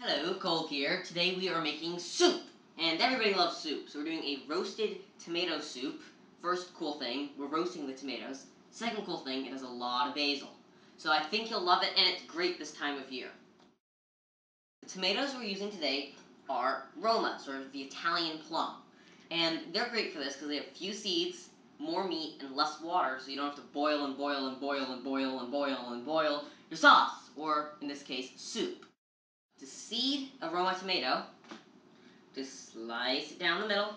Hello, Cole here. Today we are making soup, and everybody loves soup, so we're doing a roasted tomato soup. First cool thing, we're roasting the tomatoes. Second cool thing, it has a lot of basil. So I think you'll love it, and it's great this time of year. The tomatoes we're using today are Roma, sort of the Italian plum. And they're great for this because they have few seeds, more meat, and less water, so you don't have to boil and boil and boil and boil and boil and boil your sauce, or in this case, soup. To seed a Roma tomato, just slice it down the middle.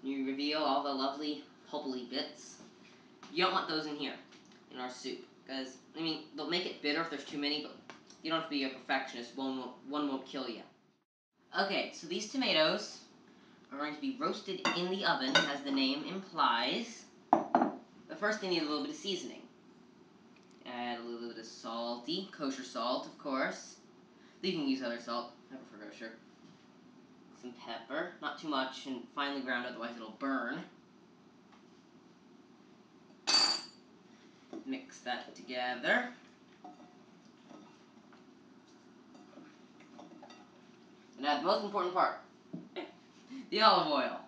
You reveal all the lovely pulpy bits. You don't want those in here, in our soup, because, they'll make it bitter if there's too many, but you don't have to be a perfectionist. One won't kill you. Okay, so these tomatoes are going to be roasted in the oven, as the name implies. But first they need a little bit of seasoning. Add a little bit of salty, kosher salt, of course. You can use other salt, I prefer kosher. Some pepper, not too much and finely ground, otherwise it'll burn. Mix that together. And add the most important part, the olive oil.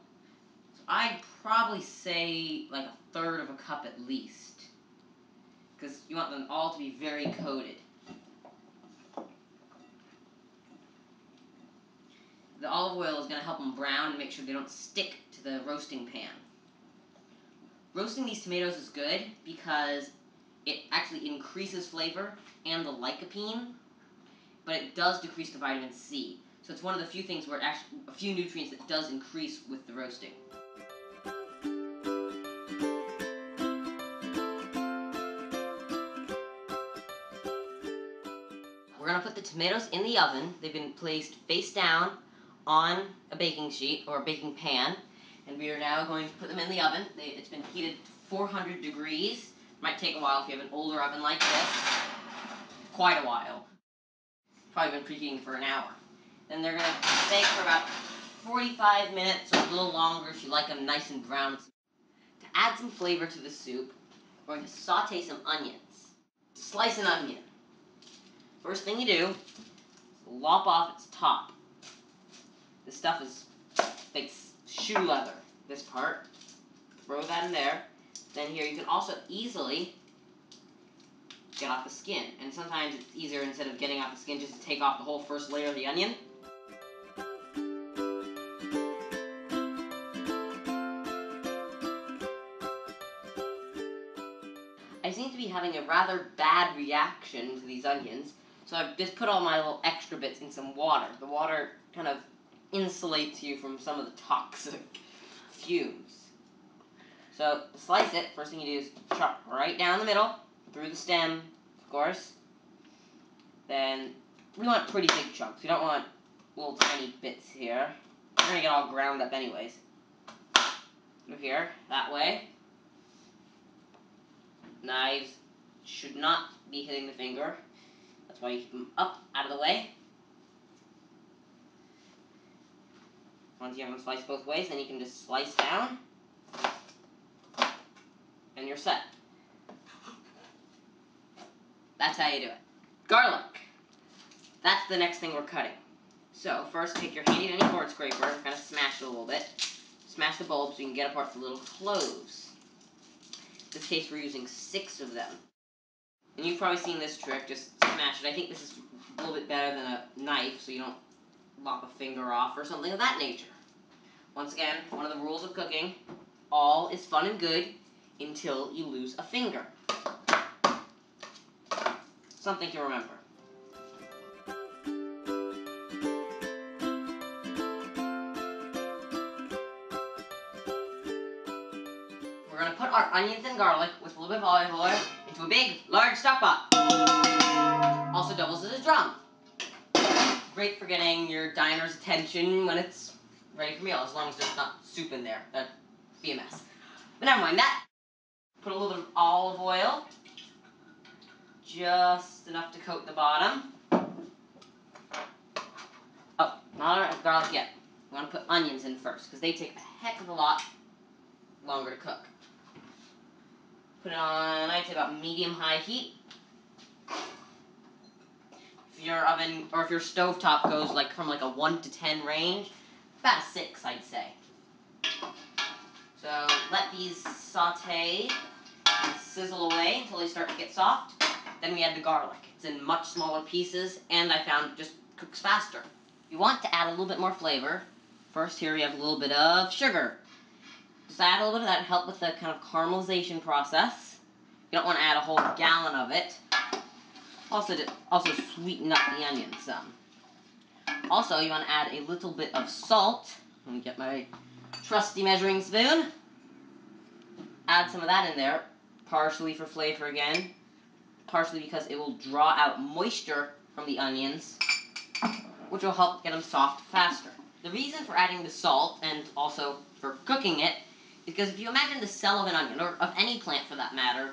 So I'd probably say like 1/3 of a cup at least, because you want them all to be very coated. The olive oil is going to help them brown and make sure they don't stick to the roasting pan. Roasting these tomatoes is good because it actually increases flavor and the lycopene, but it does decrease the vitamin C. So it's one of the few things where it actually, a few nutrients that does increase with the roasting. We're going to put the tomatoes in the oven. They've been placed face down on a baking sheet or a baking pan, and we are now going to put them in the oven. It's been heated to 400 degrees. Might take a while if you have an older oven like this. Quite a while. Probably been preheating for an hour. Then they're going to bake for about 45 minutes or a little longer if you like them nice and brown. To add some flavor to the soup, we're going to saute some onions. Slice an onion. First thing you do is lop off its top. This stuff is like shoe leather, this part. Throw that in there. Then here you can also easily get off the skin. And sometimes it's easier, instead of getting off the skin, just to take off the whole first layer of the onion. I seem to be having a rather bad reaction to these onions, so I've just put all my little extra bits in some water. The water kind of insulates you from some of the toxic fumes. So, to slice it, first thing you do is chop right down the middle, through the stem, of course. Then, we want pretty big chunks. We don't want little tiny bits here. They're going to get all ground up anyways. Through here, that way. Knives should not be hitting the finger. That's why you keep them up, out of the way. Once you have them sliced both ways, then you can just slice down. And you're set. That's how you do it. Garlic. That's the next thing we're cutting. So first take your handy dandy board scraper, kind of smash it a little bit. Smash the bulb so you can get apart the little cloves. In this case we're using 6 of them. And you've probably seen this trick, just smash it. I think this is a little bit better than a knife, so you don't lop a finger off or something of that nature. Once again, one of the rules of cooking, all is fun and good until you lose a finger. Something to remember. We're going to put our onions and garlic with a little bit of olive oil into a big, large stock pot. Also doubles as a drum. Great for getting your diner's attention when it's ready for meal, as long as there's not soup in there. That'd be a mess. But never mind that. Put a little bit of olive oil. Just enough to coat the bottom. Oh, not garlic yet. We want to put onions in first, because they take a heck of a lot longer to cook. Put it on, I'd say about medium-high heat. If your oven, or if your stovetop goes like from like a 1 to 10 range, about a 6, I'd say. So let these saute and sizzle away until they start to get soft. Then we add the garlic. It's in much smaller pieces, and I found it just cooks faster. If you want to add a little bit more flavor, first here we have a little bit of sugar. Just add a little bit of that to help with the kind of caramelization process. You don't want to add a whole gallon of it. Also sweeten up the onions some. Also, you want to add a little bit of salt. Let me get my trusty measuring spoon. Add some of that in there, partially for flavor again, partially because it will draw out moisture from the onions, which will help get them soft faster. The reason for adding the salt, and also for cooking it, is because if you imagine the cell of an onion, or of any plant for that matter,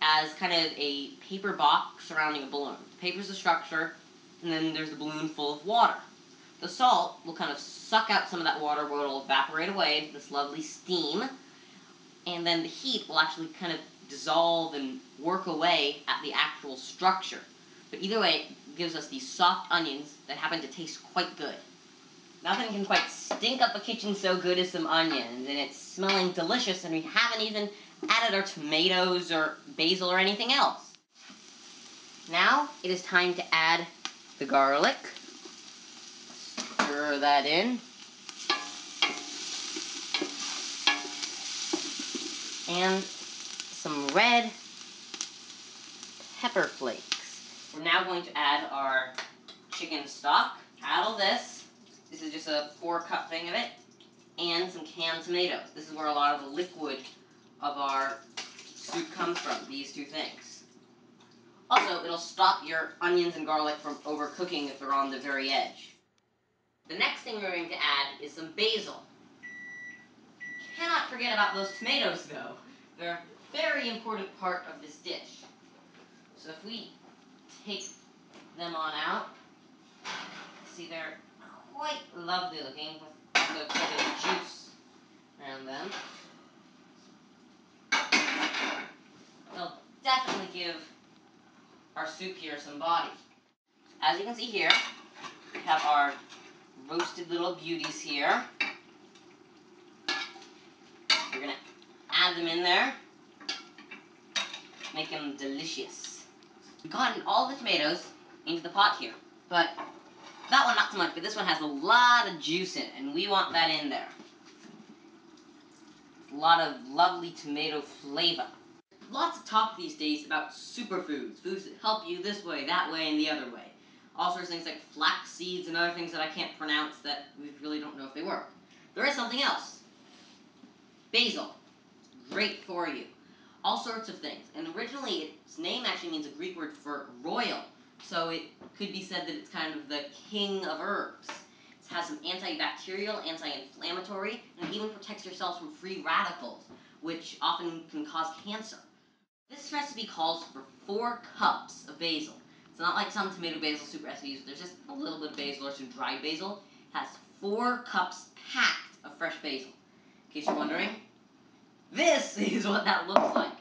as kind of a paper box surrounding a balloon. The paper's the structure, and then there's the balloon full of water. The salt will kind of suck out some of that water where it'll evaporate away into this lovely steam, and then the heat will actually kind of dissolve and work away at the actual structure. But either way, it gives us these soft onions that happen to taste quite good. Nothing can quite stink up a kitchen so good as some onions, and it's smelling delicious, and we haven't even added our tomatoes or basil or anything else. Now it is time to add the garlic. Stir that in. And some red pepper flakes. We're now going to add our chicken stock. Add all this. This is just a 4-cup thing of it. And some canned tomatoes. This is where a lot of the liquid of our soup comes from, these two things. Also, it'll stop your onions and garlic from overcooking if they're on the very edge. The next thing we're going to add is some basil. Cannot forget about those tomatoes, though. They're a very important part of this dish. So if we take them on out, see they're quite lovely looking with the bit of juice around them. They'll definitely give our soup here some body. As you can see here, we have our roasted little beauties here. We're going to add them in there, make them delicious. We've gotten all the tomatoes into the pot here, but that one not so much, but this one has a lot of juice in it, and we want that in there. A lot of lovely tomato flavor. Lots of talk these days about superfoods, foods that help you this way, that way, and the other way. All sorts of things like flax seeds and other things that I can't pronounce that we really don't know if they work. There is something else. Basil. Great for you. All sorts of things. And originally, its name actually means a Greek word for royal. So it could be said that it's kind of the king of herbs. It has some antibacterial, anti-inflammatory, and it even protects your cells from free radicals, which often can cause cancer. This recipe calls for 4 cups of basil. It's not like some tomato basil soup recipes. There's just a little bit of basil or some dried basil. It has 4 cups packed of fresh basil. In case you're wondering, this is what that looks like.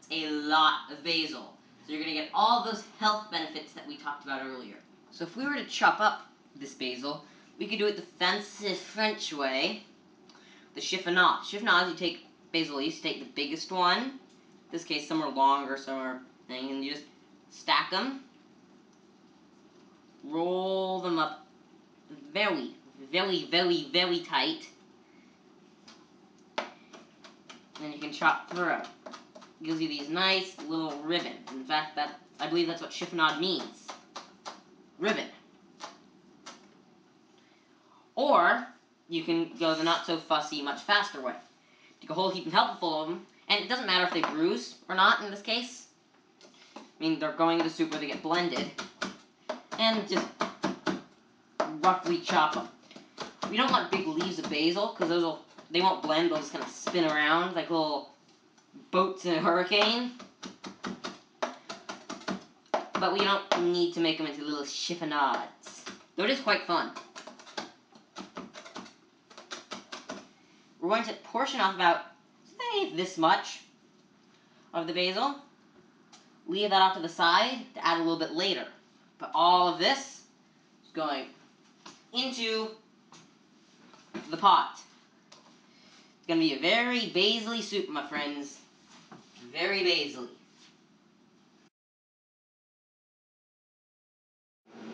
It's a lot of basil. So you're going to get all those health benefits that we talked about earlier. So if we were to chop up this basil, we could do it the fancy French way, the chiffonade. Chiffonade, you take basil leaves, take the biggest one. In this case, some are longer, some are thing, and you just stack them, roll them up very, very, very, very tight, and then you can chop through it. It gives you these nice little ribbons. In fact, I believe that's what chiffonade means. Ribbon. Or you can go the not so fussy, much faster way. Take a whole heap and helpful of them, and it doesn't matter if they bruise or not in this case. I mean, they're going into the soup where they get blended, and just roughly chop them. We don't want big leaves of basil because they won't blend. They'll just kind of spin around like little boats in a hurricane. But we don't need to make them into little chiffonades, though it is quite fun. We're going to portion off about, say, this much of the basil. Leave that off to the side to add a little bit later. But all of this going into the pot. It's going to be a very basil-y soup, my friends. Very basil-y.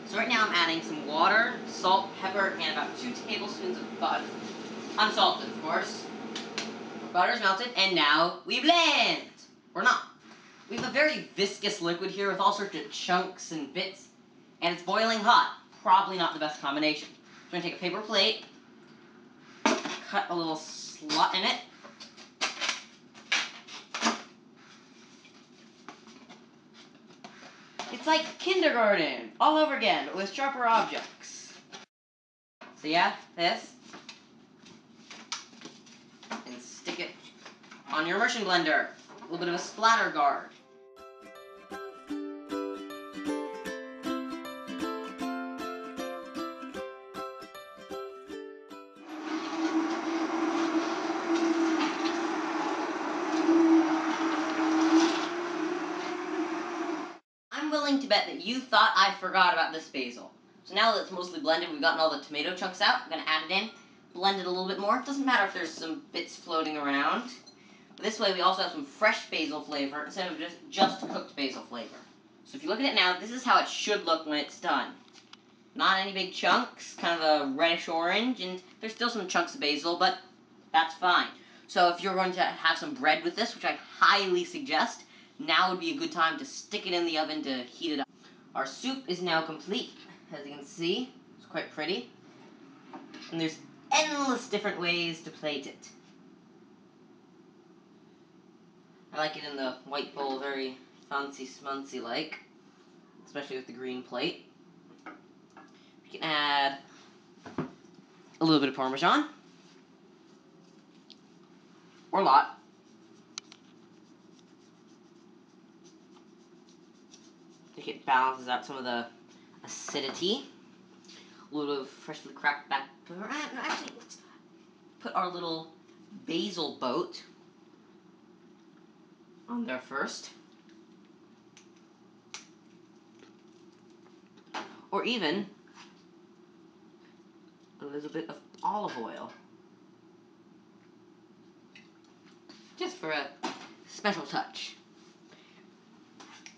So right now I'm adding some water, salt, pepper, and about 2 tablespoons of butter. Unsalted, of course. Butter's melted, and now we blend! Or not. We have a very viscous liquid here with all sorts of chunks and bits, and it's boiling hot. Probably not the best combination. So I'm going to take a paper plate, cut a little slot in it, it's like kindergarten, all over again, but with sharper objects. So yeah, this, and stick it on your immersion blender. A little bit of a splatter guard. I'm willing to bet that you thought I forgot about this basil. So now that it's mostly blended, we've gotten all the tomato chunks out. I'm going to add it in, blend it a little bit more. It doesn't matter if there's some bits floating around. But this way we also have some fresh basil flavor instead of just cooked basil flavor. So if you look at it now, this is how it should look when it's done. Not any big chunks, kind of a reddish orange, and there's still some chunks of basil, but that's fine. So if you're going to have some bread with this, which I highly suggest, now would be a good time to stick it in the oven to heat it up. Our soup is now complete. As you can see, it's quite pretty. And there's endless different ways to plate it. I like it in the white bowl, very fancy smuncy like, especially with the green plate. You can add a little bit of Parmesan, or a lot. I think it balances out some of the acidity. A little of freshly cracked black pepper. No, actually, let's put our little basil boat on there first. Or even a little bit of olive oil. Just for a special touch.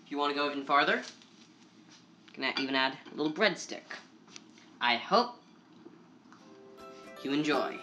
If you want to go even farther, you can even add a little breadstick. I hope you enjoy.